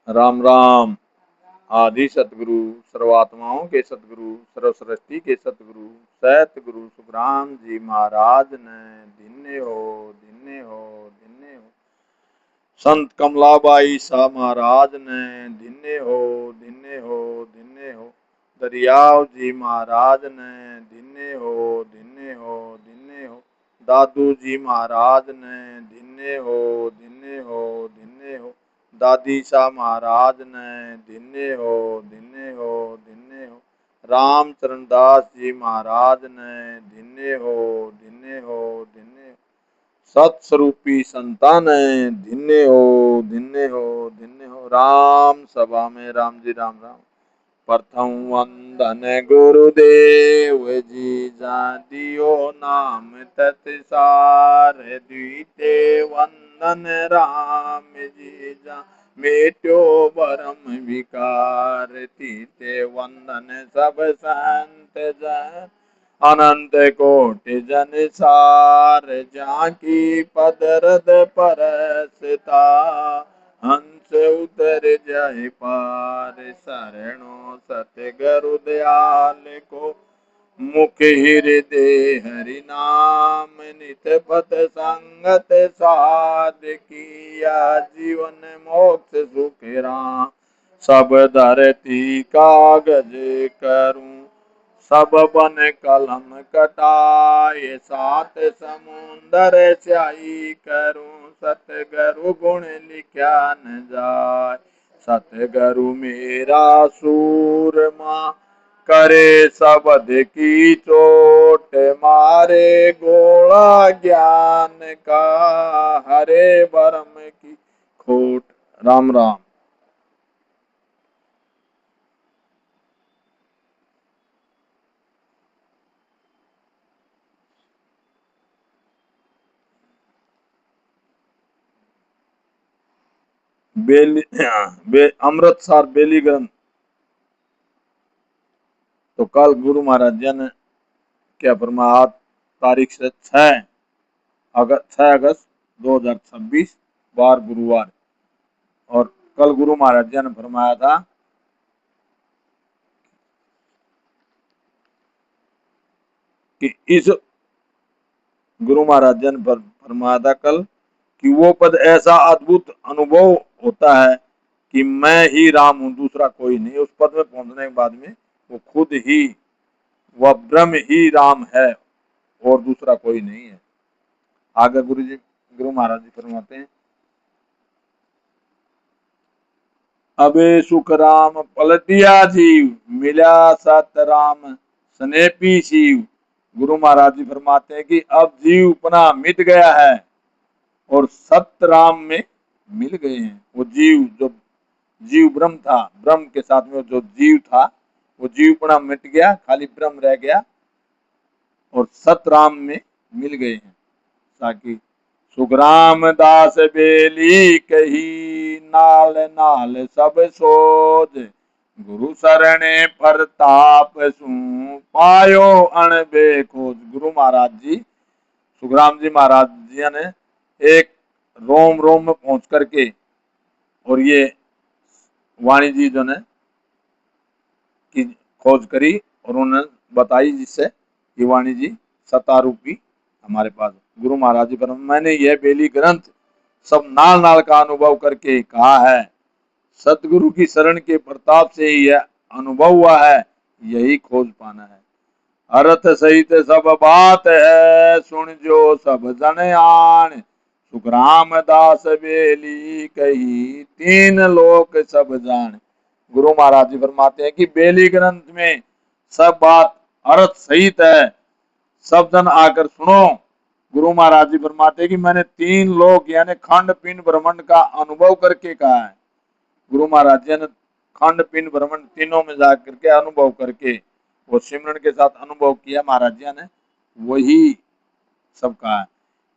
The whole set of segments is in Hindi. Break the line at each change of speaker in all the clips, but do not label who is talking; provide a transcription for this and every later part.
राम राम। आदि सतगुरु सर्वात्माओं के सतगुरु सर्व सृष्टि के सतगुरु सतगुरु सुखराम जी महाराज ने धन्य हो धन्य हो धन्य हो। संत कमलाबाई शाह महाराज ने धन्य हो धन्य हो धन्य हो। दरियाव जी महाराज ने धन्य हो धन्य हो धन्य हो। दादू जी महाराज ने धन्य हो धन्य हो धन्य हो। दादी शाह महाराज ने धन्य हो धन्य हो धन्य हो। रामचरण दास जी महाराज ने धन्य हो धन्य हो धन्य हो। सत्स्वरूपी संतान है धन्य हो धन्य हो धन्य हो। राम सभा में राम जी राम राम। प्रथम वंदन गुरुदेव जी जादियो नाम तत्सार। द्वितीय वंदन राम जी जा मेट्यो परम विकार। तृतीय वंदन सब संत जन अनंत कोटि जन सार। जाकी पदरद परसता हंस उतर जाए पार। शरणो सतगुरु दयाल को मुख हृदय हरि नाम। नित पथ संगत साध किया जीवन मोक्ष सुख राम। सब धरती कागज करूं सब बन कलम कटाए। सात समुंदर स्याही करूं सतगुरु गुण लिखा न जाए। सतगुरु मेरा सूरमा करे शब्द की चोट। मारे गोला ज्ञान का हरे बरम की खोट। राम राम। अमृतसर बेली ग्रंथ। तो कल गुरु महाराज जी ने क्या फरमाया? तारीख से 6 अगस्त 2026 बार गुरुवार। और कल गुरु महाराज जी ने फरमाया था कि इस गुरु महाराज जी ने फरमाया था कल कि वो पद ऐसा अद्भुत अनुभव होता है कि मैं ही राम हूं, दूसरा कोई नहीं। उस पद में पहुंचने के बाद में वो खुद ही वह ब्रह्म ही राम है और दूसरा कोई नहीं है। आगे गुरु महाराज जी फरमाते हैं, अबे सुख राम पलटिया जीव मिला सत राम स्नेपी शिव। गुरु महाराज जी फरमाते हैं कि अब जीव अपना मिट गया है और सत्य राम में मिल गए हैं। वो जीव जो जीव ब्रह्म था, ब्रह्म के साथ में जो जीव था वो जीवपना मिट गया, खाली ब्रह्म रह गया और सत राम में मिल गए हैं। ताकि सुखराम दास बेली कही नाल नाल सब सोज। गुरु शरणे प्रताप सु पायो अणबे खोज। गुरु महाराज जी सुखराम जी महाराज जी ने एक रोम रोम में पहुंच करके और ये वाणी जी जो ने की खोज करी और उन्होंने बताई, जिससे ये वाणी जी सतारूपी हमारे पास। गुरु महाराज जी पर मैंने यह बेली ग्रंथ सब नाल नाल का अनुभव करके कहा है। सतगुरु की शरण के प्रताप से ही यह अनुभव हुआ है, यही खोज पाना है। अर्थ सहित सब बात है सुन जो सब जन आन। सुखराम दास बेली कही तीन लोक सब जान। गुरु महाराज जी फरमाते हैं कि बेली ग्रंथ में सब बात अर्थ सहित है, सब जन आकर सुनो। गुरु महाराज जी फरमाते हैं कि मैंने तीन लोक यानी खंड पिंड ब्रह्मांड का अनुभव करके कहा है। गुरु महाराज जी ने खंड पिंड ब्रह्मांड तीनों में जाकर के अनुभव करके वो सिमरन के साथ अनुभव किया महाराज जी ने, वही सब कहा है।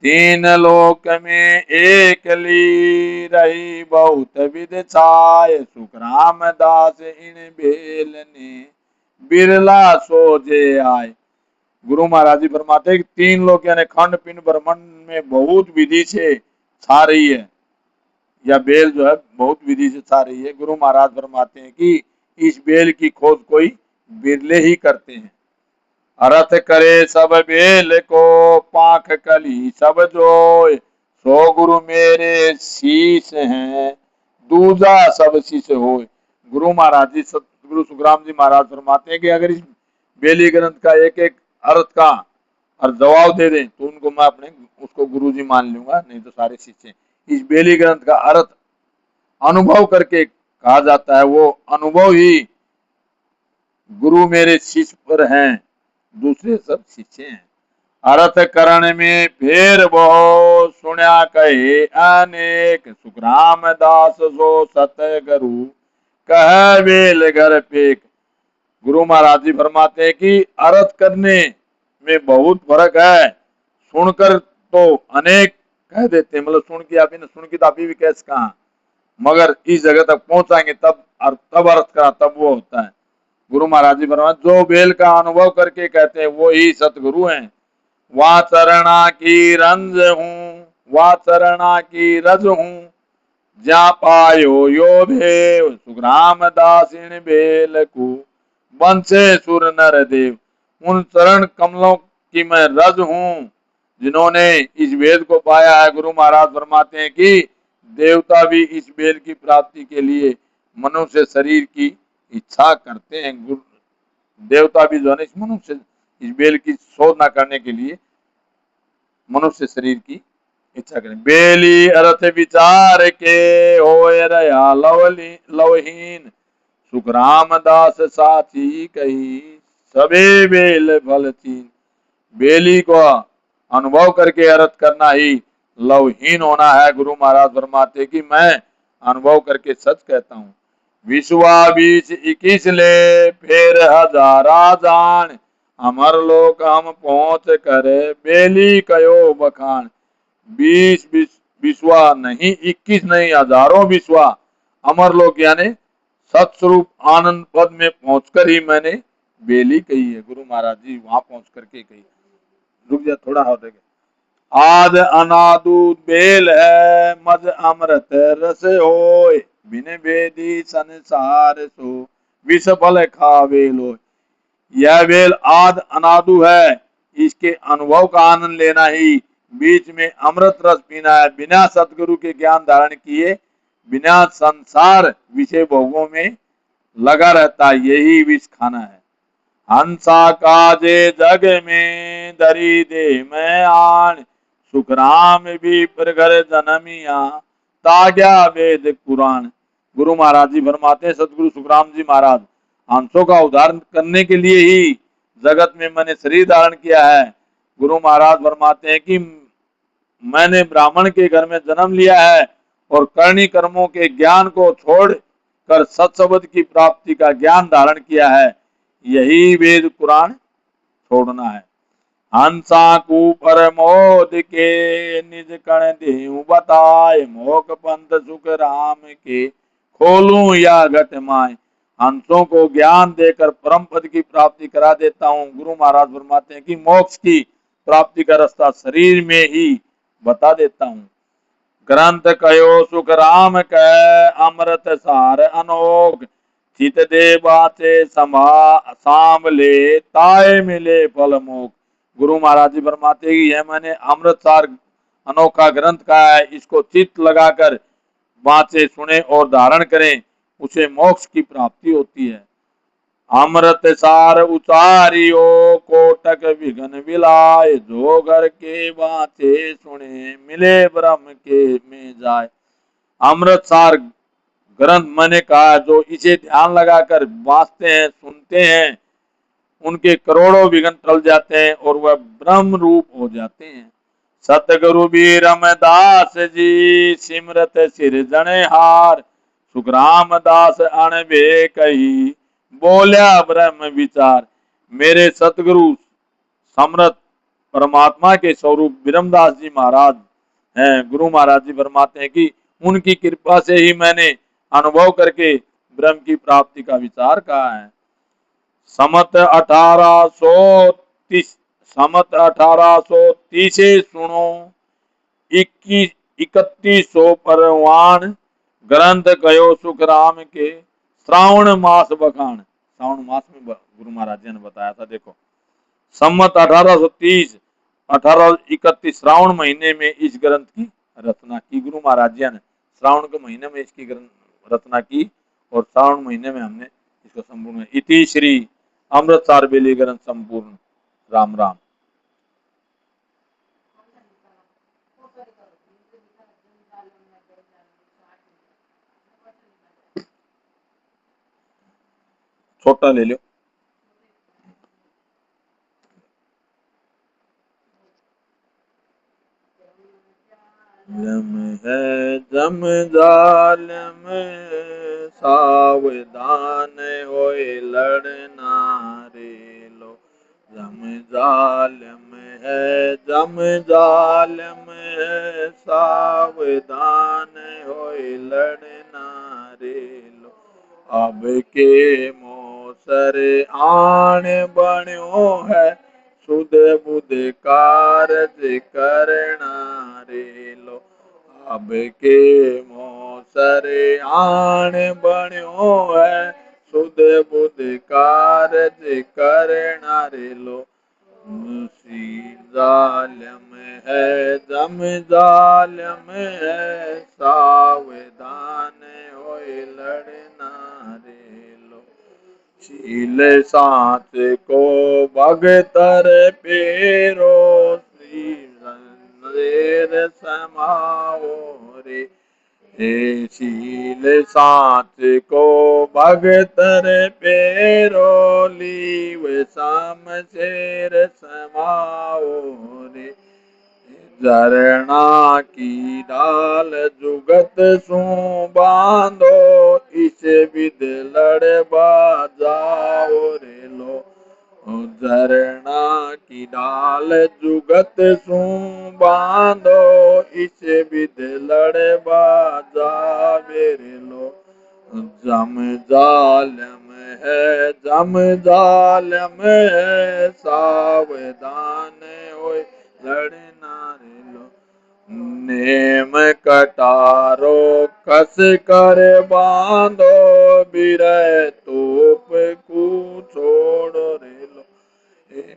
तीन लोक में एक ली रही बहुत विध छाय। सुखराम दास इन बेल ने बिरला सोजे आए। गुरु महाराज जी फरमाते हैं कि तीन लोक यानी खंड पिंड ब्रह्मांड में बहुत विधि से छा रही है। या बेल जो है बहुत विधि से छा रही है। गुरु महाराज फरमाते हैं कि इस बेल की खोज कोई बिरले ही करते हैं। अर्थ करे सब बेल को पाख कली सब जोय, सो गुरु मेरे शीश हैं दूजा सब शीश होय। गुरु महाराज जी सतगुरु सुखराम जी महाराज फरमाते हैं कि अगर इस बेली ग्रंथ का एक एक अर्थ का और जवाब दे दें तो उनको मैं अपने उसको गुरु जी मान लूंगा, नहीं तो सारे शिष्य। इस बेली ग्रंथ का अर्थ अनुभव करके कहा जाता है, वो अनुभव ही गुरु मेरे शिष्य पर हैं, दूसरे सब शिष्य हैं। अर्थ करण में फेर बहु सुन्या कहे अनेक, सुखराम दास सो सत गुरु कह बेल घर पेक। गुरु महाराज जी फरमाते हैं कि अर्थ करने में बहुत फर्क है, सुनकर तो अनेक कह देते हैं, मतलब सुन की आप ने सुन की तो अभी भी कैसे कहा, मगर इस जगह तक पहुंचाएंगे तब अर्थ करा तब वो होता है। गुरु महाराज जी फरमाते जो बेल का अनुभव करके कहते हैं वो ही सतगुरु हैं। वा चरणा की रंज हूँ, वा चरणा की रज हूँ, जा पायो यो भेव, सुखराम दासिन बेल को बंसे सुर नर देव। उन चरण कमलों की मैं रज हूँ जिन्होंने इस वेद को पाया है। गुरु महाराज फरमाते हैं कि देवता भी इस बेल की प्राप्ति के लिए मनुष्य शरीर की इच्छा करते हैं। देवता भी जो है इस मनुष्य इस बेल की शोधना करने के लिए मनुष्य शरीर की इच्छा करें। बेली अर्थ विचार के होय रया लवहीन, सुखराम दास साची कही सबे बेल फल चीन। बेली को अनुभव करके अर्थ करना ही लवहीन होना है। गुरु महाराज फरमाते कि मैं अनुभव करके सच कहता हूँ। विश्वा 20-21 ले फिर हजारा जान, अमर लोक हम पहुंच करे बेली कयो बखान। 20 विश्वा नहीं, 21 नहीं, हजारों विश्वा अमर लोक यानी सत्स्वरूप आनंद पद में पहुंचकर ही मैंने बेली कही है। गुरु महाराज जी वहां पहुंच करके कही। रुक जा थोड़ा हो देगा। आद अनादु बेल है मज अमृत रस होय, बिन वेदी संसार सो विष फल खावे लो। यह बेल आद अनादु है, इसके अनुभव का आनंद लेना ही, बीच में अमृत रस पीना है, बिना सतगुरु के ज्ञान धारण किए, बिना संसार विषय भोगों में लगा रहता, यही विष खाना है। हंसा काजे जग में दरी दे मैं आन, सुखराम भी प्रगर जनमिया ताग्या वेद पुराण। गुरु महाराज जी फरमाते हैं, सतगुरु सुखराम जी महाराज, हंसों का उद्धार करने के लिए ही जगत में मैंने शरीर धारण किया है। गुरु महाराज फरमाते हैं कि मैंने ब्राह्मण के घर में जन्म लिया है और करनी कर्मों के ज्ञान को छोड़ कर सत्शब्द की प्राप्ति का ज्ञान धारण किया है, यही वेद पुराण छोड़ना है। हंसा को परमोद के निज कण देहु बताए, मोक पंथ सुख राम के खोलूं या घट माए। हंसों को ज्ञान देकर परम पद की प्राप्ति करा देता हूँ। गुरु महाराज फरमाते हैं कि मोक्ष की प्राप्ति का रास्ता शरीर में ही बता देता हूँ। ग्रंथ कयो सुख राम कह अमृत सार अनोख, चित दे बाचे सांभले ताए मिले फल मोक। गुरु महाराज जी फरमाते हैं यह मैंने अमृत सार अनोखा ग्रंथ कहा है, इसको चित्त लगाकर बाँचे सुने और धारण करें, उसे मोक्ष की प्राप्ति होती है। अमृत सार उचारियो कोटक विघन विलाय, जो घर के बाँचे सुने मिले ब्रह्म के में जाए। अमृत सार ग्रंथ मैंने कहा जो इसे ध्यान लगाकर बाँचते हैं सुनते हैं, उनके करोड़ों विघ्न टल जाते हैं और वह ब्रह्म रूप हो जाते हैं। सतगुरु भी रामदास जी सिमरत सिरजने हार, सुखराम दास अणबे कही बोलिया ब्रह्म विचार। मेरे सतगुरु समरथ परमात्मा के स्वरूप विरमदास जी महाराज हैं। गुरु महाराज जी फरमाते हैं कि उनकी कृपा से ही मैंने अनुभव करके ब्रह्म की प्राप्ति का विचार कहा है। समत 1830 सुनो 3100 परवान, ग्रंथ कयो सुख राम के श्रावण मास बखान। श्रावण मास में गुरु महाराज जी ने बताया था। देखो सम्मत 1830 1831 श्रावण महीने में इस ग्रंथ की रचना की गुरु महाराज जी ने। श्रावण के महीने में इसकी रचना की और श्रावण महीने में हमने इसको संपूर्ण इति श्री अमृतसर बेली ग्रंथ संपूर्ण। राम राम। छोटा ले लो। जम है जम जालम सावधान होए लड़ना रे लो। जम जालम है जम जालम है सावधान होए लड़ना रे लो। अब के मोसर आण बण्यो है सुध बुध कारज करना रे लो। अब के मोसर आण बण्यो है सुध बुध कारज करना रे लो। जालम है जम जालम है सावधान होए लड़ना रे लो। शील सात को भगतर पेरो श्री संदेर समाओ रे। हे शील सात को भगतर पेरो लीव साम शेर समाओ रे। झरना की डाल जुगत सु बांधो इस विध लड़ बाजाओ रे लो। झरना की डाल जुगत सु बांधो इस विध लड़ बाजावे रे लो। जम जालम है जम जालम है सावधान होए लड़ना रे लो। नेम कटारो कस कर बांधो बिरह तोप को छोड़ो रे लो।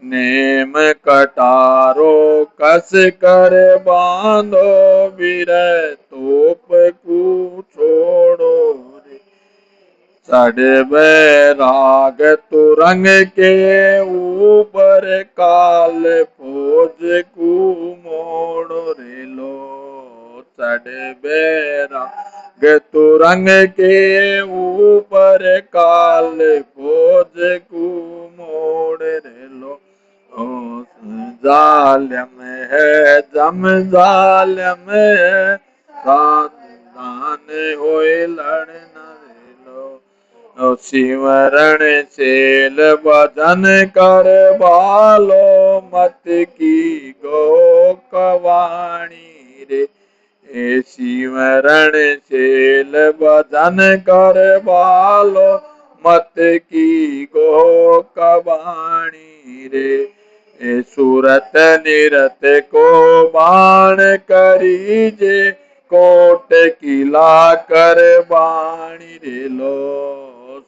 नेम कटारो कस कर बांधो बिरह तोप को छोड़ो रे। चढ़ बैराग तुरंग के ऊपर काल फौज को मोड़ो रे लो। चढ़ बैराग तुरंग के ऊपर काल फौज को मोड़ रे लो। जालम है जम जालम है सावधान होए लड़ना रे लो। सिमरण सेल भजन कर बालो मत की गो कवाणी रे। सिमरण सेल भजन कर बालो मत की गो कवाणी रे। सूरत निरत को बाण करीजे कोट किला कर बाणी रे लो।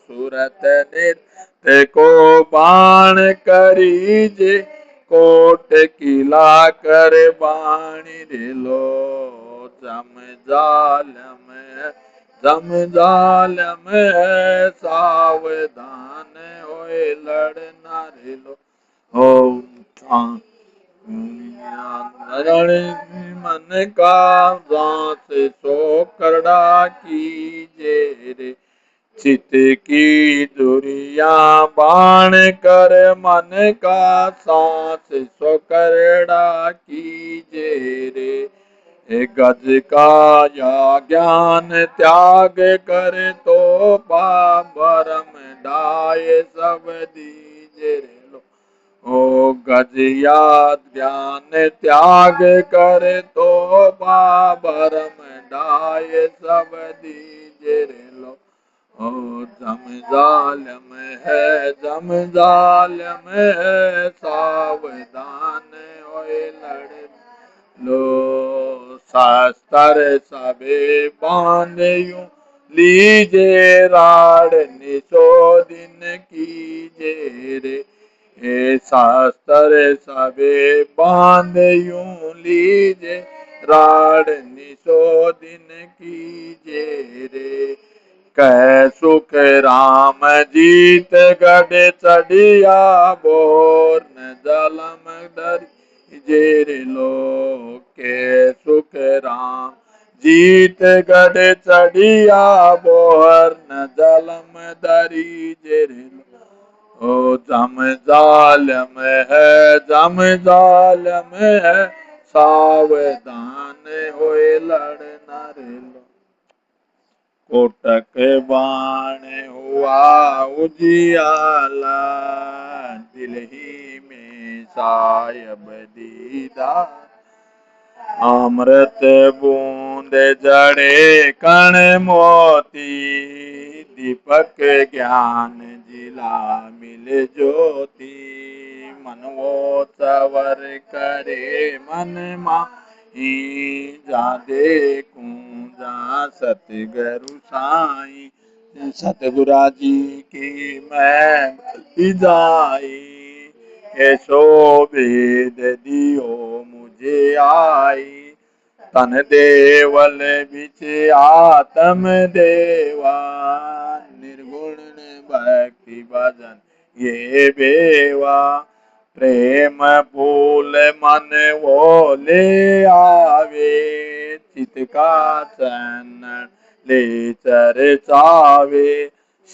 सूरत निरत को बाण करीजे कोट किला कर बाणी रे लो। जम जालम जम जालम सावधान होए लड़ना रे लो। ओम मन का दास सो करड़ा कीजे रे। चित की दुरिया बाण कर मन का सांस सो करड़ा कीजे रे। गज का या ज्ञान त्याग कर तो भरम डाय सब दीजे रे लो। ओ गजिया ज्ञान त्याग कर तो भरम डाय सब दीजे रे लो। ओ जम जालम है जम जालम है सावधान होए लड़ लो। शास्त्र सबे बांधयूं लीजे राड निशो दिन कीजे रे। हे शास्त्र सबे बांधयूं लीजे राड निशो दिन कीजे रे। कह सुख राम जीत गढ़ चढ़िया बोर न जलम डर जेर लो। के सुख राम जीत गढ़ चढ़िया बोर न जलम दरी जेर लो। ओ जम जालम है जम जालम है सावधान होए लड़ न लो। कोटक बाण हुआ उजियाला दिल ही में सायब दीदार। अमृत बूंद जड़े कण मोती दीपक ज्ञान जिला मिल ज्योति। मन वो सवर करे मन माही जा देखूं जा सतगुरु साई। सतगुरा जी की मैं जाई ऐसो वेद दियो मुझे आई। तन देवल बिच आत्म देवा निर्गुण भक्ति भजन ये बेवा। प्रेम फूल मन वो ले आवे चित का चरण ले चर्चावे।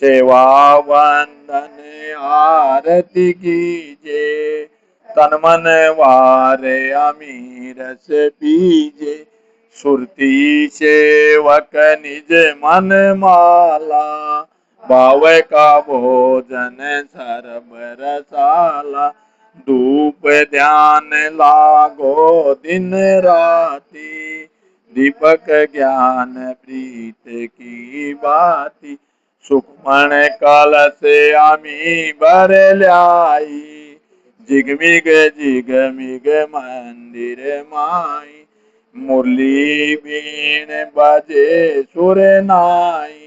सेवा वंदन आरती कीजे तन मन वारे अमीर से पीजे। सुरती सेवक निज मन माला भाव का भोजन सर्ब रसाला। धूप ध्यान लागो दिन राती दीपक ज्ञान प्रीत की बाती। सुखमण कलश आमी भर लाई जिगमिग जिगमिग मंदिर माई। मुरली बीन बजे सुर नाई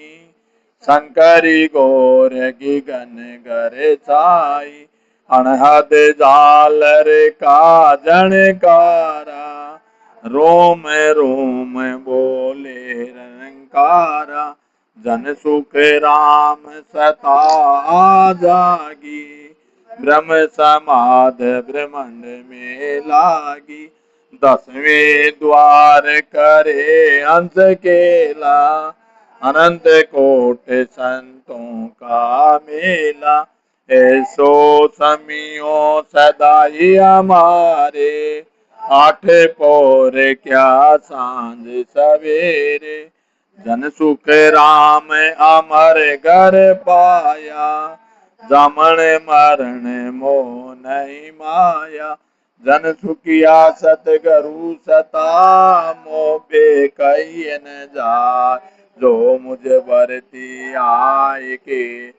शंकरी गौर की गन गर छाई। अनहद झालर का जनकारा रोम रोम बोले रंकारा। जन सुख राम सता जागी ब्रह्म समाध ब्रह्मांड में लागी। दसवें द्वार करे हंस केला अनंत कोट संतों का मेला। ऐसो समियो सदाई हमारे आठ पौर क्या सांझ सवेरे। जन सुख राम अमर घर पाया जमन मरण मोह नहीं माया। जन सुखिया सतगुरु सता मोह कही न जाय। जो मुझ बरती आय के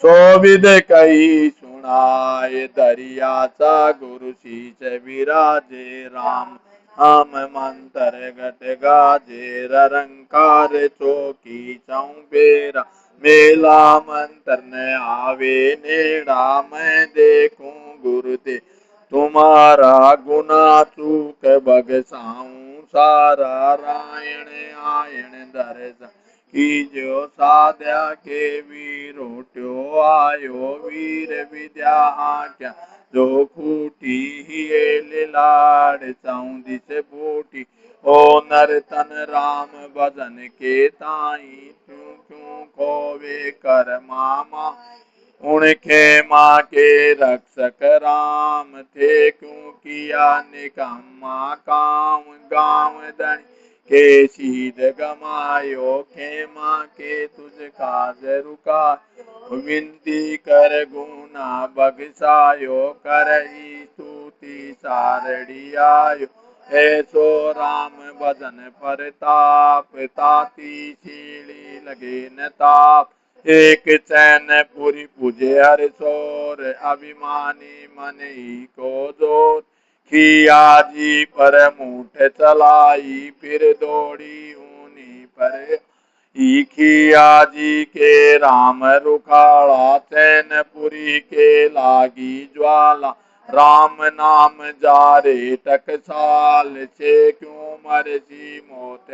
सो विद कही सुनाय। दरिया सा गुरु शीश विराजे राम हम मंत्र घट गाजे। रंकार चौकी चौबेरा मेला मंत्र न आवे नेड़ा। मैं देखूं गुरुदेव तुम्हारा गुना चूक बगसाऊं सारा। रायण आयण दर्शन कीजो साध्या के वीरोट्यो आयो वीर विद्या क्या। जो खूटी ही लाड़ चाऊं दिस बूटी ओ नर तन राम भजन के ताई। क्यों क्यों खोवे कर मामा उनके माँ के रक्षक राम थे। क्यों किया निकम्मा काम गाँव धन के सीध गमायो। के माँ के तुझ काज रुका विनती कर गुना बगसायो। करही स्तुति सारड़ी आयो ऐसो राम भजन परताप। ताती सीढ़ी लगे न ताप एक चैन पूरी पूजे हर शोर। अभिमानी मन ही को जोर किया जी पर मूठ चलाई, फिर दौड़ी ऊनी पर। किया जी के राम रुखाड़ा, चैनपुरी के लागी ज्वाला। राम नाम जारे टकसाल, से क्यों मरसी मोत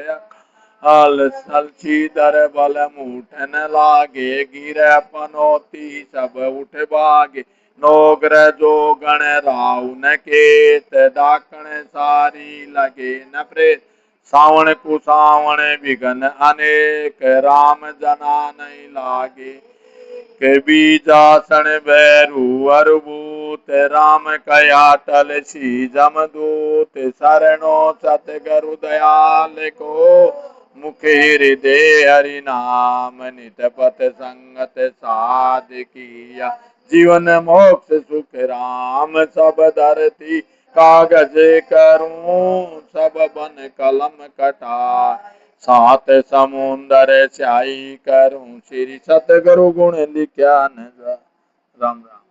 हल सलछी दर बल मूठन लागे। गिर पनौती सब उठ भागे, नोग्र जो गण राउन केत। डाकण सारी लगे न प्रेत, सावण कुसावण विघन अनेक। राम जना नहीं लागे, के बीजासन भैरू अरभूत। राम कया टल सी जमदूत, शरणो सतगुरु दयाल को। मुख हृदय हरि नाम, नित पथ संगत साध किया। जीवन मोक्ष सुख राम, सब धरती कागज करूं। सब बन कलम कटा, सात समुंदर स्याही करूं। श्री सतगुरु गुण लिख्या न जा। राम राम।